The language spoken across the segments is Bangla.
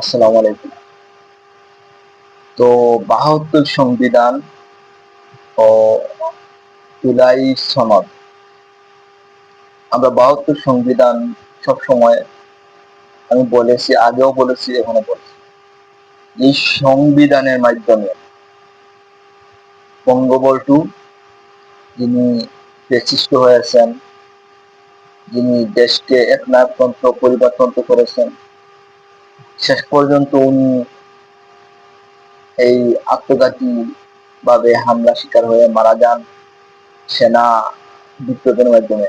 আসসালামু আলাইকুম। তো ৭২ সংবিধান ও জুলাই সনদ, আমরা ৭২ সংবিধান সবসময়, আমি বলেছি, আগেও বলেছি, এখনো বলছি, এই সংবিধানের মাধ্যমে বঙ্গবন্ধু যিনি প্রতিষ্ঠিত হয়েছেন, যিনি দেশকে একনায়কতন্ত্র পরিবারতন্ত্র করেছেন, শেষ পর্যন্ত উনি এই আত্মঘাতী ভাবে হামলা শিকার হয়ে মারা যান সেনা বিপ্লবের মাধ্যমে।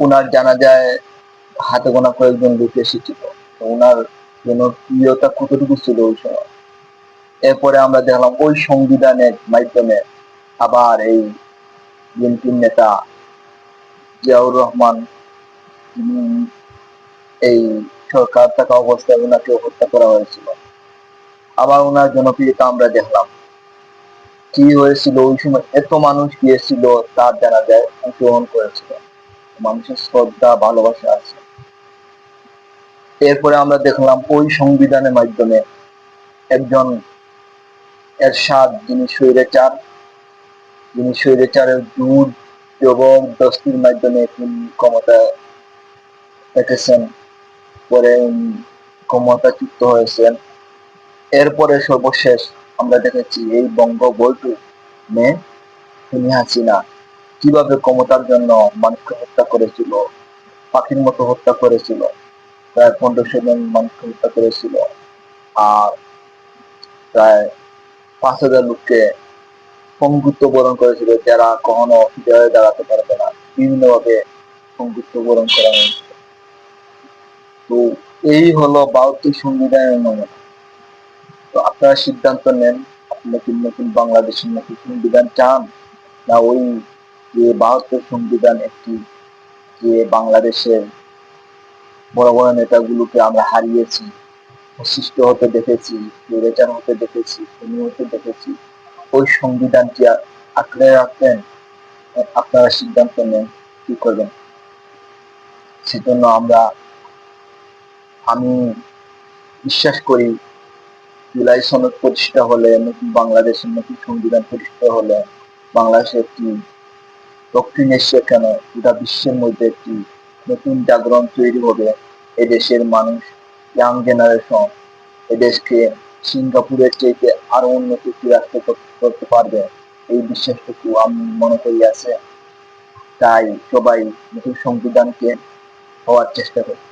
উনার জানাজায় হাতে গোনা কয়েকজন লোক এসেছিল। উনার জনপ্রিয়তা কতটুকু ছিল ওই সময়। এরপরে আমরা দেখলাম ওই সংবিধানের মাধ্যমে আবার এই বিএনপির নেতা জিয়াউর রহমান, তিনি এই সরকার থাকা অবস্থায় ওনাকে হত্যা করা হয়েছিল। আবার ওনার জনপ্রিয়তা আমরা দেখলাম কি হয়েছিল। ওই সময় এত মানুষ গিয়েছিল, তার জানাজায় অংশগ্রহণ করেছিল। মানুষের শ্রদ্ধা ভালোবাসা আছে। এরপরে আমরা দেখলাম ওই সংবিধানের মাধ্যমে একজন এরশাদ, যিনি স্বৈরাচারের জোর জবরদস্তির মাধ্যমে তিনি ক্ষমতায় থেকেছেন, পরে ক্ষমতাচ্যুত হয়েছেন। এরপরে সর্বশেষ আমরা দেখেছি এই বঙ্গবন্ধু মেয়ে তিনি হাসিনা কিভাবে ক্ষমতার জন্য মানুষকে হত্যা করেছিল, পাখির মতো হত্যা করেছিল। প্রায় ১৫০০ জন মানুষকে হত্যা করেছিল, আর প্রায় ৫,০০০ লোককে পঙ্গুত্ব বরণ করেছিল, যারা কখনো সোজা হয়ে দাঁড়াতে পারবে না, বিভিন্ন ভাবে পঙ্গুত্ব বরণ করা হয়েছিল। তো এই হলো ৭২ সংবিধানের নমুনা। তো আপনারা সিদ্ধান্ত নেন, আপনি কি নতুন বাংলাদেশের নতুন সংবিধান চান, না ওই যে ৭২ সংবিধান, একটি যে বাংলাদেশের বড় বড় নেতাগুলোকে আমরা হারিয়েছি, অসৃষ্ট হতে দেখেছি, স্বৈরাচার হতে দেখেছি, খুনি হতে দেখেছি, ওই সংবিধানটি আঁকড়ে রাখবেন? আপনারা সিদ্ধান্ত নেন কি করবেন। সেজন্য আমি বিশ্বাস করি, জুলাই সনদ প্রতিষ্ঠা হলে, নতুন বাংলাদেশের নতুন সংবিধান প্রতিষ্ঠা হলে, বাংলাদেশে একটি, দক্ষিণ এশিয়া কেন গোটা বিশ্বের মধ্যে একটি নতুন জাগরণ তৈরি হবে। এদেশের মানুষ, ইয়াং জেনারেশন, এদেশকে সিঙ্গাপুরের চাইতে আরো উন্নতি রাষ্ট্র করতে পারবে, এই বিশ্বাসটুকু আমি মনে করি আছে। তাই সবাই নতুন সংবিধানকে হওয়ার চেষ্টা করি।